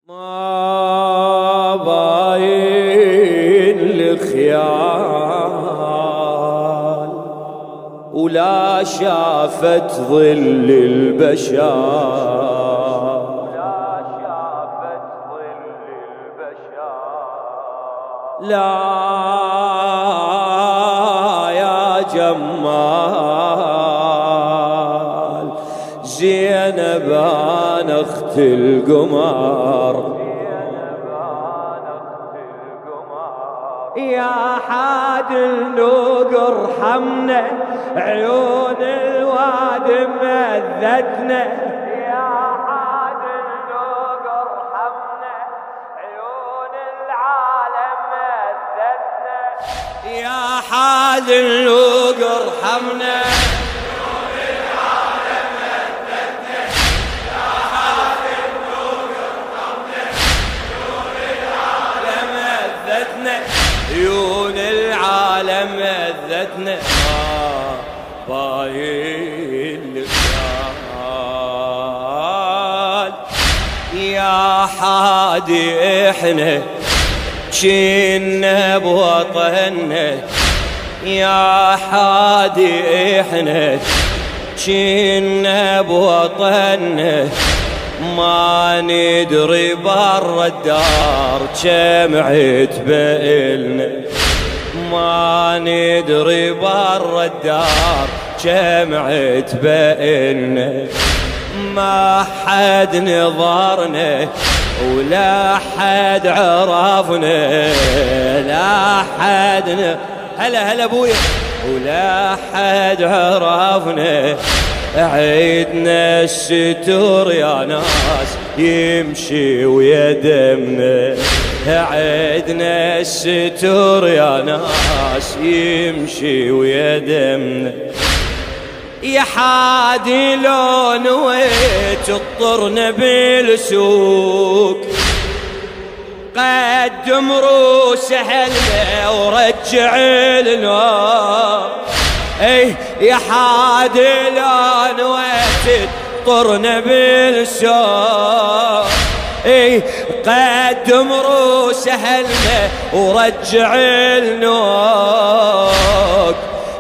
ما باين الخيال ولا شافت ظل البشر لا يا جمال زينب أنا أخت القمر يا حاد النوق ارحمنا عيون الواد مذتنا يا حاد النوق ارحمنا عيون العالم مذتنا يا حاد النوق ارحمنا عيون العالم مذتنا باين الخيال يا حادي احنا جينا بوطننا يا حادي احنا جينا بوطننا ما ندري برا الدار كم عتبالنا ما ندري برا الدار كم عتبالنا ما حد نظرنا ولا حد عرفنا لا حد هلا ابويا ولا حد عرفنا عيدنا الستور يا ناس يمشي ويدمنا عيدنا الستور يا ناس يمشي ويدمنا يا حادي لو نويت تطرنا بالسوق قدم روس اهلنا ورجع لنا اي يا حادي لا نويت طرنا بالسوق اي قدم روس اهلنا ورجع النوق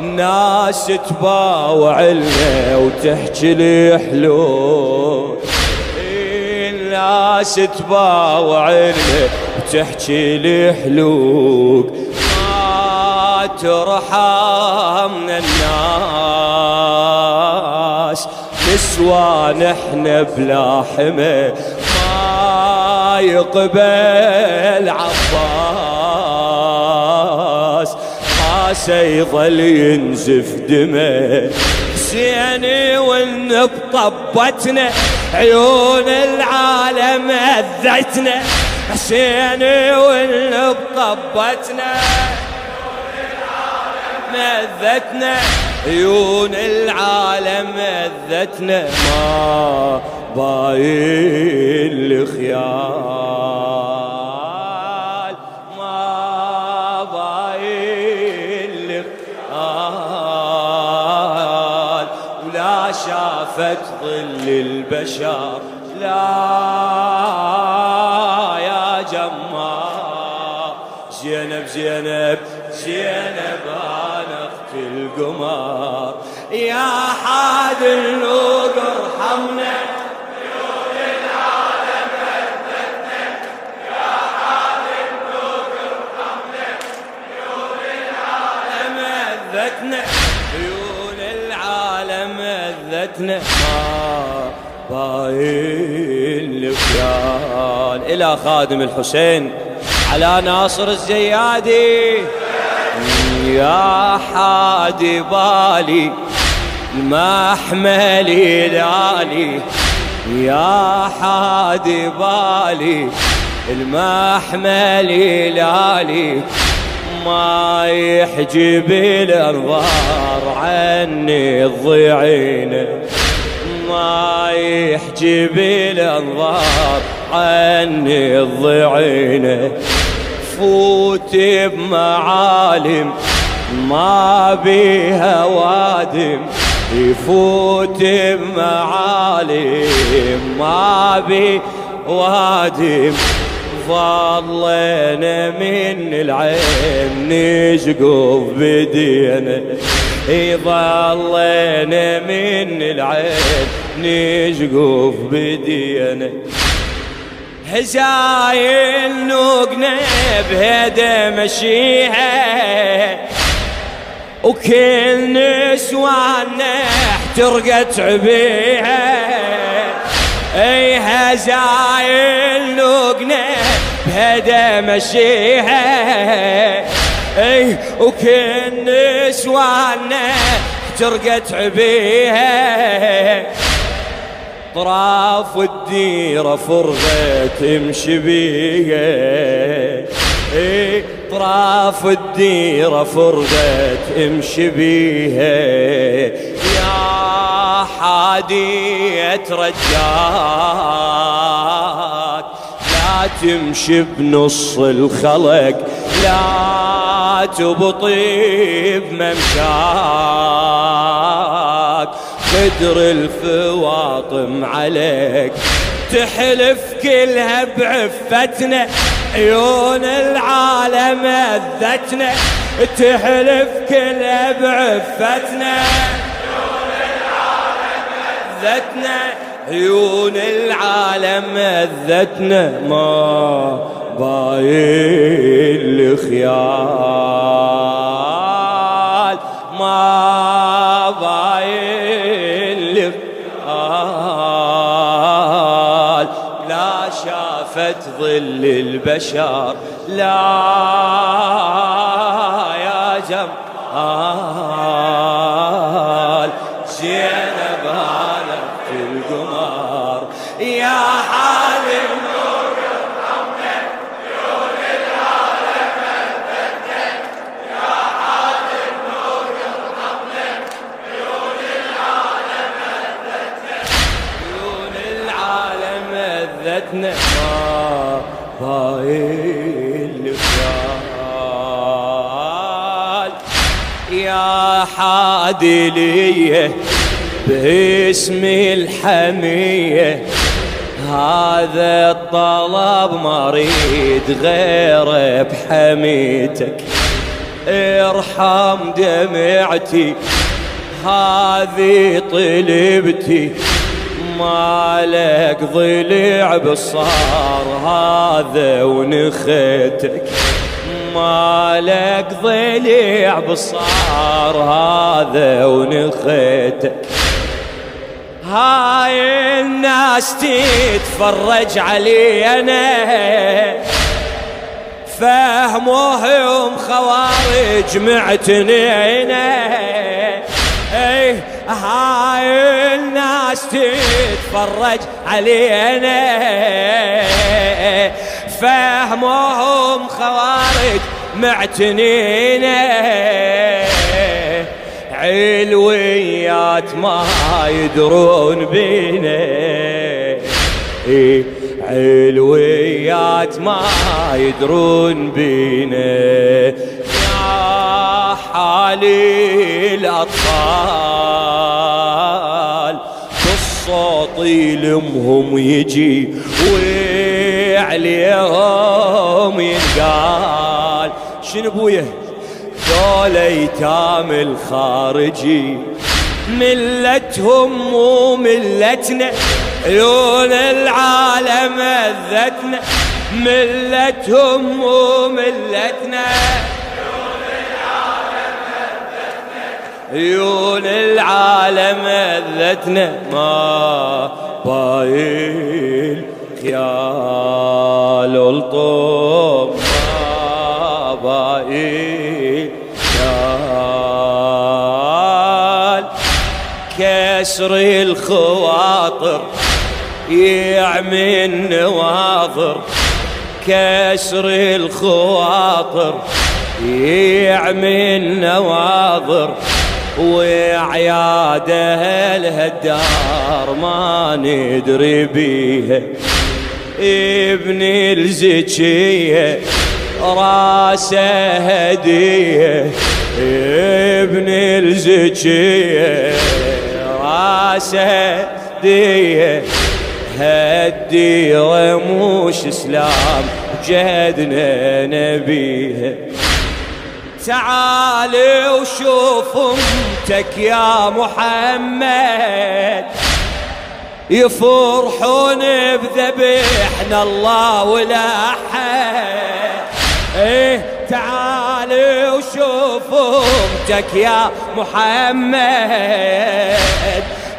ناس تباوع لنا وتحكي لي حلول الناس تباوع لنا وتحكي لي حلول ترحمنا الناس نسوان احنا بلا حمى ما يقبل عباس ما سيظل ينزف دمه حسيني ون بطبتنا عيون العالم اذتنا حسيني ون بطبتنا مذتنا عيون العالم مذتنا ما باين الخيال ما باين الخيال ولا شافت ظل البشر لا يا جمال زينب زينب زينب أنا أخت القمر يا حاد النوق ارحمنا عيون العالم مذتنا يا حاد النوق ارحمنا عيون العالم مذتنا عيون العالم مذتنا ما باين الخيال إلى خادم الحسين على ناصر الزيادي يا حادي بالي المحمل لالي يا حادي بالي المحمل لالي ما يحجب الانظار عني الضيعين ما يحجب الانظار عني الضيعين فوت بمعالم ما بيها وادم يفوت بمعالم ما بي وادم ظلينا من العين نشقف بدينا ظلينا من العين نشقف بدينا هزايل نوقنا بهدى مشيها وكل نسوانا احترقت عبيها اي هزايل نوقنا بهدى مشيها اي وكل نسوانا احترقت عبيها طراف الديرة فرغت تمشي بيها اي طراف الديرة فرغت تمشي بيها يا حادية رجاك لا تمشي بنص الخلق لا تبطي بممشاك خدر الفواطم عليك تحلف كلها بعفتنا عيون العالم اذتنا تحلف كلها بعفتنا عيون العالم اذتنا ما باين الخيال ما باين الخيال لا شافت ظل البشر لا يا جمال زينب هانت القمر يا حالم نور ارحمنا عيون العالم اذتنا يا حالم نور ارحمنا عيون العالم اذتنا عيون العالم اذتنا ما باين الخيال يا حادلية باسم الحمية هذا الطلب ما اريد غيره بحميتك ارحم دمعتي هذه طلبتي مالك ضلع بالصار هذا ونخيتك مالك ضلع بالصار هذا ونخيتك هاي الناس تتفرج علينا فهموهم خوارج معتنينا ايه هاي الناس تتفرج علينا فهموهم خوارج معتنينا علويات ما يدرون بينا علويات ما يدرون بينا يا حالي الأطفال بالصوت يلمهم يجي وعليهم ينقال شنو بويه ذول ايتام الخارجي ملتهم وملتنا عيون العالم اذتنا ملتهم وملتنا عيون العالم اذتنا ما باين خيال الطب ما باين خيال كسر الخواطر يعمي النواظر كسر الخواطر يعمي النواظر وعياده الهدار ما ندري بيها ابن الزكية راسه هدية ابن الزكية راسه هدية هالديرة موش اسلام جدنا نبيها. تعالي وشوف امتك يا محمد يفرحون بذبحنا الله ولا حد. تعالي وشوف امتك يا محمد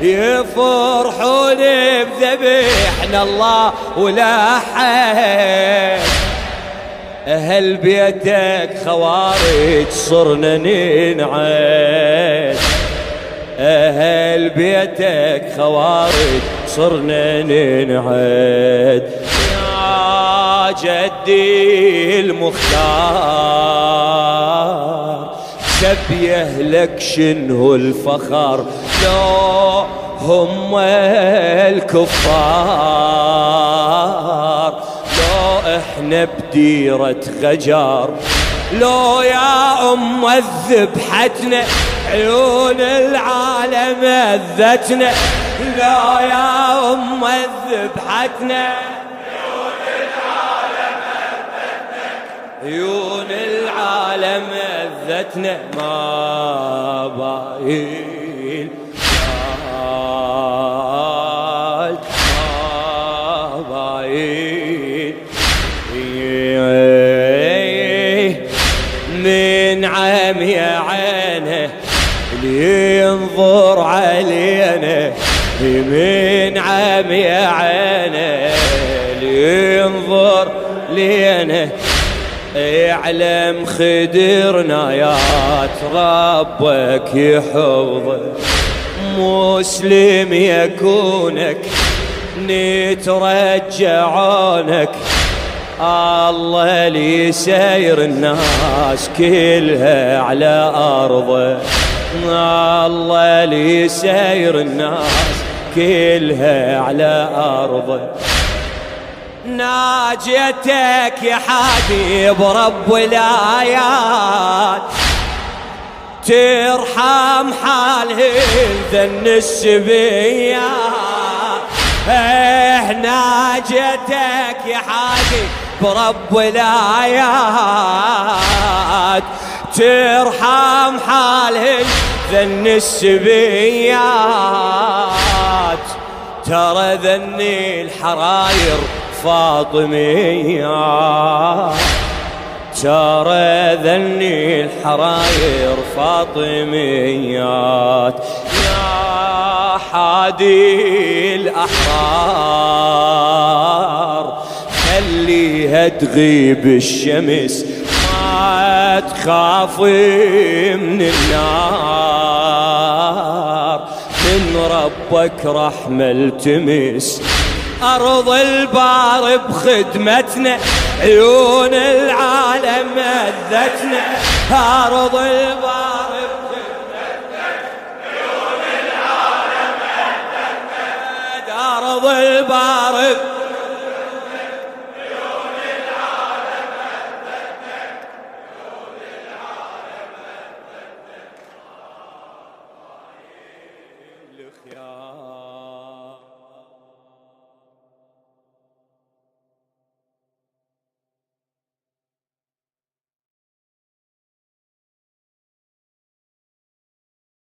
يفرحون بذبحنا الله ولا حد. أهل بيتك خوارج صرنا ننعاد. أهل بيتك خوارج صرنا ننعاد. يا جدي المختار سبيه لك شنو الفخر لو هم الكفار. لو احنا بديرة غجر لو يا ذبحتنا عيون العالم اذتنا. لو يا ذبحتنا عيون العالم اذتنا. ما باين من عم يا عينه اللي ينظر علينا. من عم يا عينه اللي ينظر لينا. اعلم خدرنا يا ربك يحفظك مسلم يكونك نترجعونك. الله لي ساير الناس كلها على أرضه. الله لي ساير الناس كلها على أرضه. ناجيتك يا حبيب رب الآيات ترحم حالهم ذن السبيات. ناجيتك يا حبيب برب الآيات ترحم حالهم ذن السبيات. ترى ذني الحراير فاطميات. ترى ذني الحراير فاطميات. يا حادي الأحرار خليها تغيب الشمس ما تخافي من النار. من ربك رحمة التمس أرض البار بخدمتنا عيون العالم أذتنا. أرض البار بخدمتنا عيون العالم أذتنا. أرض البار